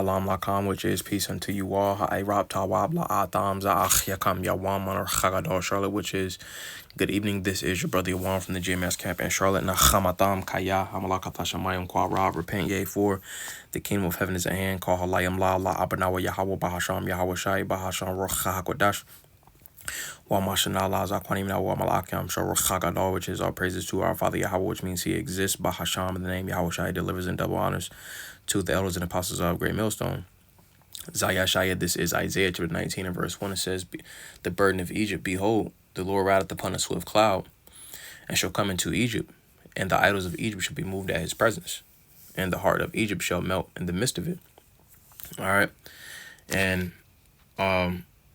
Alam Lakam, which is peace unto you all. Ha'irab Tawab La'atam Za'ach Yakam Yawam Manar Chagador Charlotte, which is good evening. This is your brother Yawan from the JMS camp in Charlotte. Nachamatam Kaya Hamalakatashamayim Kwa repent ye for the kingdom of heaven is at hand. Call Halayam La Abanawa Yahweh Bahasham Yahweh Shai Bahasham Rocha Hakodash. Wamashanala Zakwanimna Wamalakam Shorochagador, which is all praises to our Father Yahweh, which means he exists. Bahasham, in the name Yahweh Shai delivers in double honors to the elders and apostles of Great Millstone. Zayashaya, this is Isaiah chapter 19 and verse 1. It says, the burden of Egypt, behold, the Lord rideth upon a swift cloud, and shall come into Egypt, and the idols of Egypt shall be moved at his presence, and the heart of Egypt shall melt in the midst of it. All right. And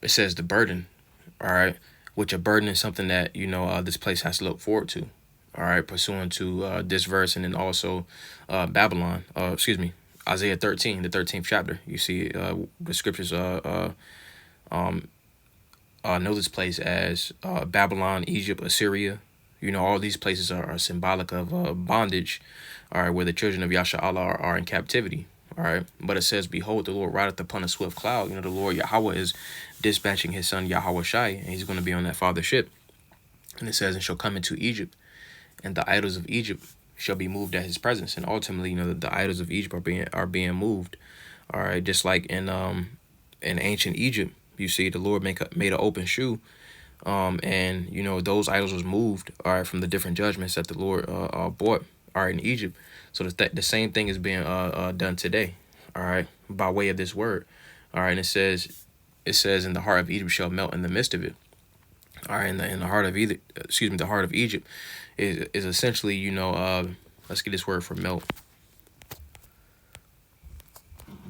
it says the burden, all right, which a burden is something that, this place has to look forward to, all right, pursuant to this verse, and then also Isaiah 13, the 13th chapter. You see the scriptures know this place as Babylon, Egypt, Assyria. All these places are symbolic of bondage, all right, where the children of Yasha Allah are in captivity. All right. But it says, behold, the Lord rideth upon a swift cloud. The Lord Yahweh is dispatching his son Yahweh Shai, and he's going to be on that father ship. And it says, and shall come into Egypt, and the idols of Egypt shall be moved at his presence. And ultimately, the idols of Egypt are being moved. All right. Just like in ancient Egypt, you see the Lord made an open shoe. And those idols was moved, all right, from the different judgments that the Lord brought, all right, in Egypt. So the same thing is being done today, all right, by way of this word, all right. And it says, in the heart of Egypt shall melt in the midst of it, all right. In the heart of the heart of Egypt is essentially, let's get this word for melt.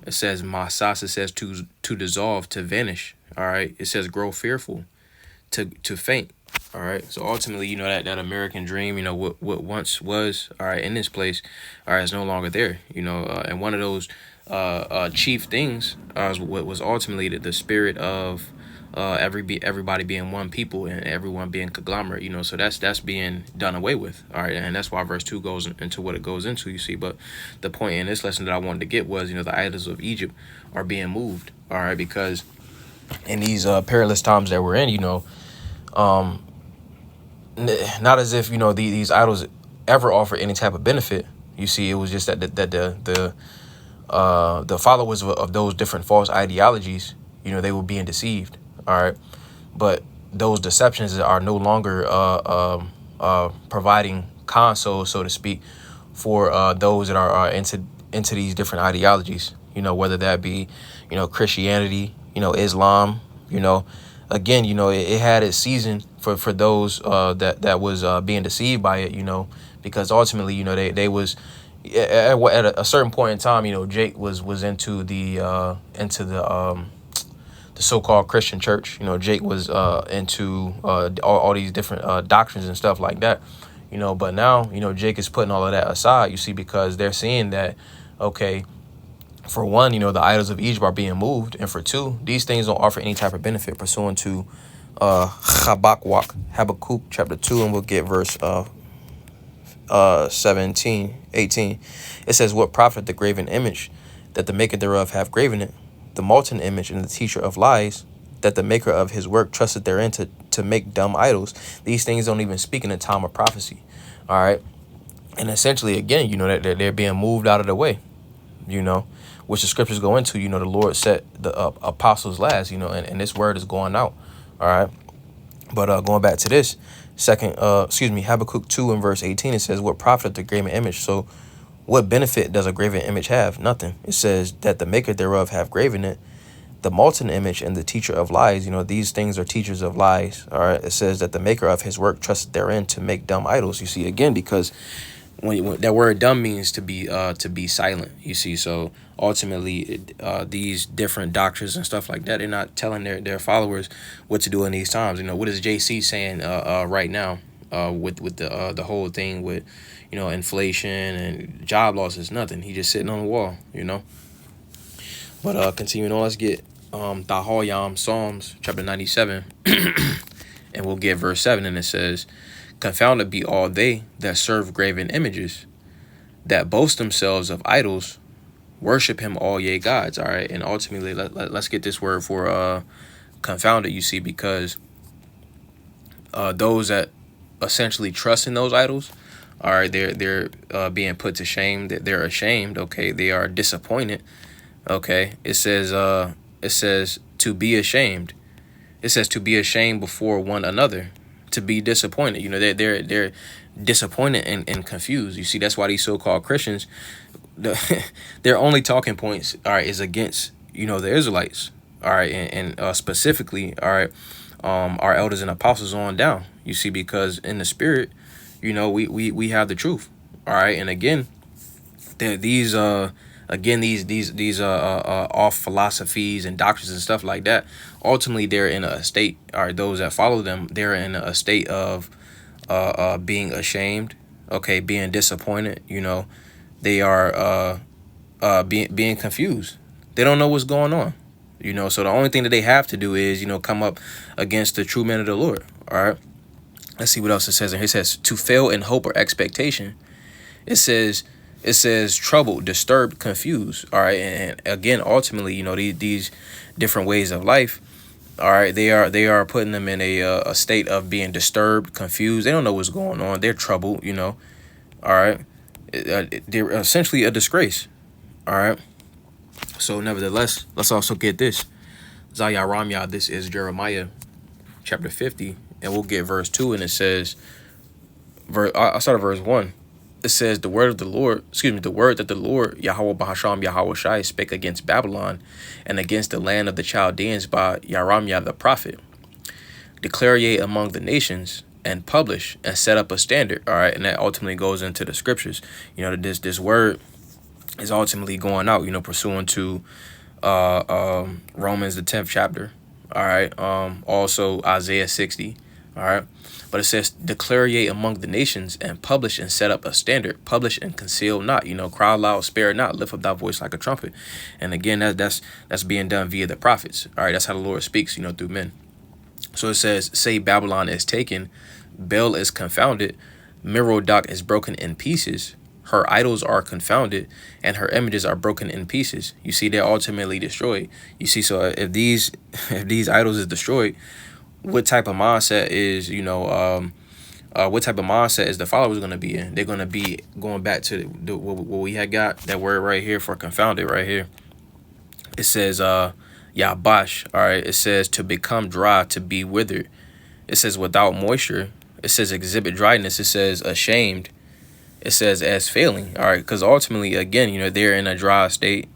It says masas. It says to dissolve, to vanish, all right. It says grow fearful, to faint. All right. So ultimately, that American dream, what once was, all right, in this place, all right, is no longer there. And one of those chief things was ultimately the spirit of everybody being one people and everyone being conglomerate. So that's being done away with. All right. And that's why verse 2 goes into what it goes into, you see. But the point in this lesson that I wanted to get was, the idols of Egypt are being moved. All right. Because in these perilous times that we're in, not as if these idols ever offer any type of benefit. You see, it was just that the followers of those different false ideologies, they were being deceived. All right, but those deceptions are no longer providing console, so to speak, for those that are into these different ideologies. Whether that be Christianity, Islam, again, it had its season for those that was being deceived by it, because ultimately, they was at a certain point in time, Jake was into the so-called Christian church. Jake was into all these different doctrines and stuff like that, but now, Jake is putting all of that aside, you see, because they're seeing that, okay, for one, the idols of Egypt are being moved. And for two, these things don't offer any type of benefit, pursuant to Habakkuk chapter 2, and we'll get verse 18. It says, what profit the graven image, that the maker thereof have graven it, the molten image and the teacher of lies, that the maker of his work trusted therein to make dumb idols. These things don't even speak in the time of prophecy. All right. And essentially, again, that they're being moved out of the way, which the scriptures go into. The Lord set the apostles last, and this word is going out. All right. But going back to this Habakkuk 2 and verse 18, it says, what profit the graven image? So what benefit does a graven image have? Nothing. It says that the maker thereof have graven it, the molten image and the teacher of lies. These things are teachers of lies. All right. It says that the maker of his work trusted therein to make dumb idols. You see, again, because when that word dumb means to be silent, you see. So ultimately, these different doctrines and stuff like that, they're not telling their followers what to do in these times. What is JC saying right now with the whole thing with inflation and job loss is nothing. He just sitting on the wall, But continuing on, let's get Dahoyam Psalms chapter 97, and we'll get verse 7, and it says, confounded be all they that serve graven images, that boast themselves of idols Worship him, all ye gods. All right. And ultimately, let's get this word for confounded, you see, because those that essentially trust in those idols, all right, they're being put to shame. That they're ashamed. Okay, they are disappointed. Okay, it says to be ashamed. It says to be ashamed before one another, to be disappointed. You know, they're disappointed and confused. You see, that's why these so-called Christians, their only talking points, all right, is against, you know, the Israelites. All right, and specifically, all right, our elders and apostles on down. You see, because in the spirit, you know, we have the truth. All right, and again, these off philosophies and doctrines and stuff like that, ultimately they're in a state, or those that follow them, they're in a state of being ashamed, okay, being disappointed. You know, they are being confused. They don't know what's going on. You know, so the only thing that they have to do is, you know, come up against the true men of the Lord. All right, let's see what else it says. And it says to fail in hope or expectation. It says troubled, disturbed, confused. All right, and again, ultimately, you know, these different ways of life. All right, they are putting them in a state of being disturbed, confused. They don't know what's going on. They're troubled. You know. All right, they're essentially a disgrace. All right. So nevertheless, let's also get this. Zaya Ramya, this is Jeremiah chapter 50, and we'll get verse 2, and it says, I'll start at verse 1. It says, the word that the Lord, Yahweh Bahasham Yahweh Shai, spake against Babylon and against the land of the Chaldeans by Yaramya the prophet. Declare ye among the nations, and publish and set up a standard. All right, and that ultimately goes into the scriptures. You know, this word is ultimately going out, you know, pursuant to Romans the 10th chapter. All right, also Isaiah 60. All right, but it says, declare ye among the nations, and publish and set up a standard. Publish and conceal not. You know, cry aloud, spare not, lift up thy voice like a trumpet. And again, that's being done via the prophets. All right, that's how the Lord speaks, you know, through men. So it says, say Babylon is taken, Bel is confounded, Merodach is broken in pieces, her idols are confounded, and her images are broken in pieces. You see, they're ultimately destroyed. You see, so if these idols is destroyed, what type of mindset is, you know, what type of mindset is the followers going to be in? They're going to be going back to what we had got, that word right here for confounded right here. It says, Yabash, all right, it says to become dry, to be withered. It says without moisture. It says exhibit dryness. It says ashamed. It says as failing, all right, because ultimately, again, you know, they're in a dry state.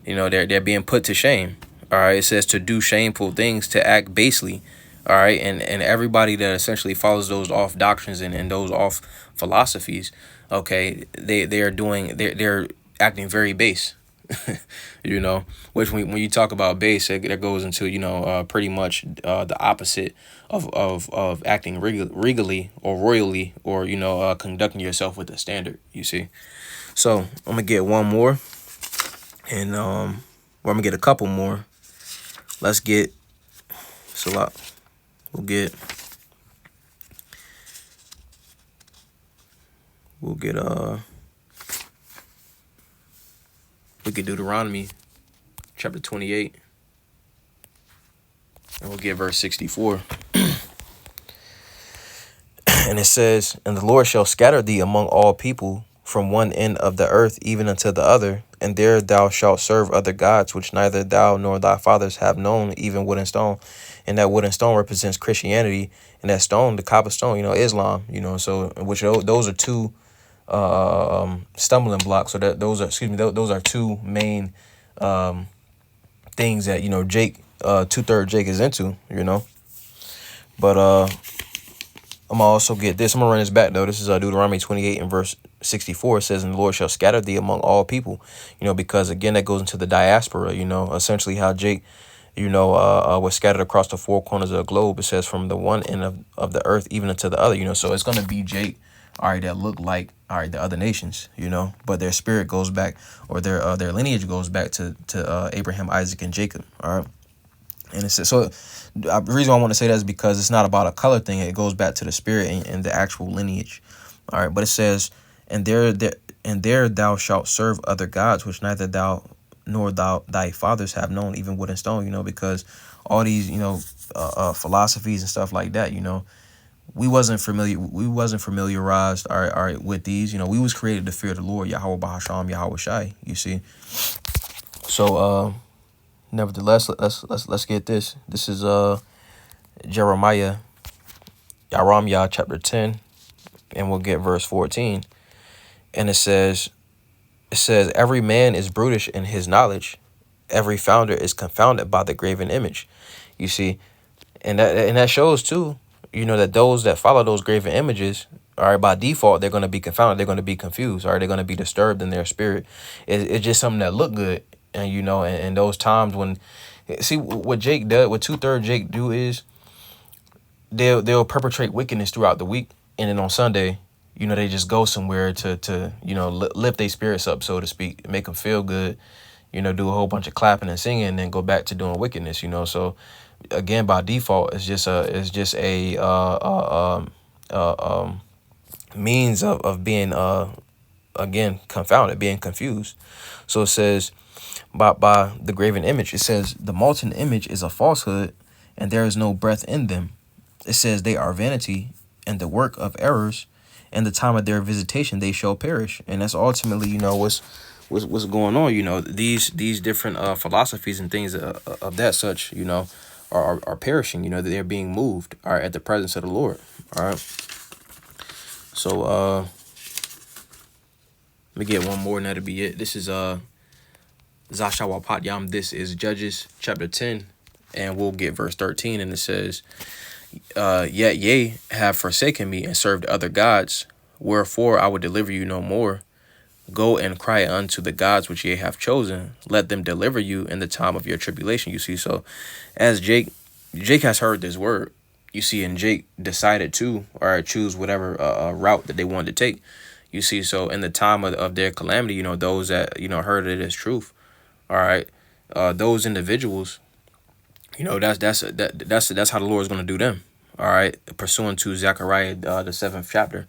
You know, they're being put to shame. All right, it says to do shameful things, to act basely. All right, and everybody that essentially follows those off doctrines and those off philosophies, okay, they're acting very base. You know, which when you talk about base, that goes into, you know, pretty much the opposite of acting regally or royally, or, you know, conducting yourself with a standard. You see, so I'm gonna get one more, and I'm gonna get a couple more. Let's get Salat. We'll get Deuteronomy chapter 28, and we'll get verse 64. And it says, and the Lord shall scatter thee among all people from one end of the earth even unto the other, and there thou shalt serve other gods, which neither thou nor thy fathers have known, even wood and stone. And that wood and stone represents Christianity, and that stone, the copper stone, you know, Islam. You know, so which those are two stumbling blocks. So that those are two main things that, you know, Jake 2/3 Jake is into. You know, but I'm gonna also get this. I'm gonna run this back though. This is Deuteronomy 28 and verse 64. It says, and the Lord shall scatter thee among all people. You know, because again, that goes into the diaspora. You know, essentially how Jake, you know, was scattered across the four corners of the globe. It says from the one end of the earth even unto the other. You know, so it's gonna be Jake, all right, that look like, all right, the other nations. You know, but their spirit goes back, or their lineage goes back to Abraham, Isaac, and Jacob. All right. And it's so the reason why I want to say that is because it's not about a color thing. It goes back to the spirit and the actual lineage. All right. But it says, and there And there thou shalt serve other gods, which neither thou nor thy fathers have known, even wood and stone. Because all these, philosophies and stuff like that, we wasn't familiarized, all right, with these. We was created to fear the Lord, Yahweh Bahasham, Yahweh Shai. You see. So nevertheless, let's get this. This is Jeremiah, Yaramyah chapter 10, and we'll get verse 14. And it says, every man is brutish in his knowledge, every founder is confounded by the graven image. You see, and that shows too, that those that follow those graven images, all right, by default, they're going to be confounded. They're going to be confused. All right, they're going to be disturbed in their spirit. It's just something that look good. And, and those times when, see, what Jake does, what 2/3 Jake do is they'll perpetrate wickedness throughout the week. And then on Sunday, they just go somewhere to lift their spirits up, so to speak, make them feel good, do a whole bunch of clapping and singing, and then go back to doing wickedness, So again, by default, it's just a means of being again confounded, being confused. So it says by the graven image, it says the molten image is a falsehood, and there is no breath in them. It says they are vanity and the work of errors, and the time of their visitation they shall perish. And that's ultimately what's going on. These different philosophies and things of that such are perishing. They're being moved, all right, at the presence of the Lord. All right. So let me get one more and that'll be it. This is Zashawapat Yam. This is Judges chapter 10, and we'll get verse 13, and it says, yet ye have forsaken me and served other gods, wherefore I will deliver you no more. Go and cry unto the gods which ye have chosen. Let them deliver you in the time of your tribulation. You see, so as Jake has heard this word, you see, and Jake decided to, or choose whatever route that they wanted to take. You see, so in the time of their calamity, those that, heard it as truth, all right, those individuals, that's how the Lord is going to do them. All right, pursuant to Zechariah, the 7th chapter,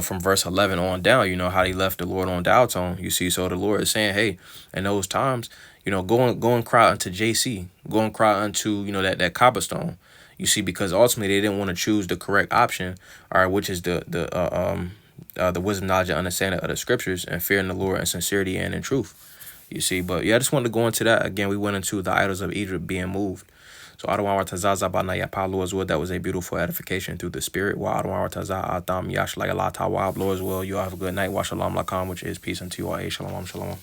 from verse 11 on down, how he left the Lord on doubts on. You see, so the Lord is saying, hey, in those times, go and cry unto JC, go and cry unto, that cobblestone. You see, because ultimately they didn't want to choose the correct option, all right, which is the wisdom, knowledge, and understanding of the scriptures, and fearing the Lord in sincerity and in truth. You see, but yeah, I just wanted to go into that. Again, we went into the idols of Egypt being moved. So Adonai Tazaza Banaya Lord's will, that was a beautiful edification through the spirit. Wa Adonai Taza Adam Yash like Allah Tawab, Lord's will. You all have a good night. Wa Shalom Lakam, which is peace unto you all. Shalom, shalom.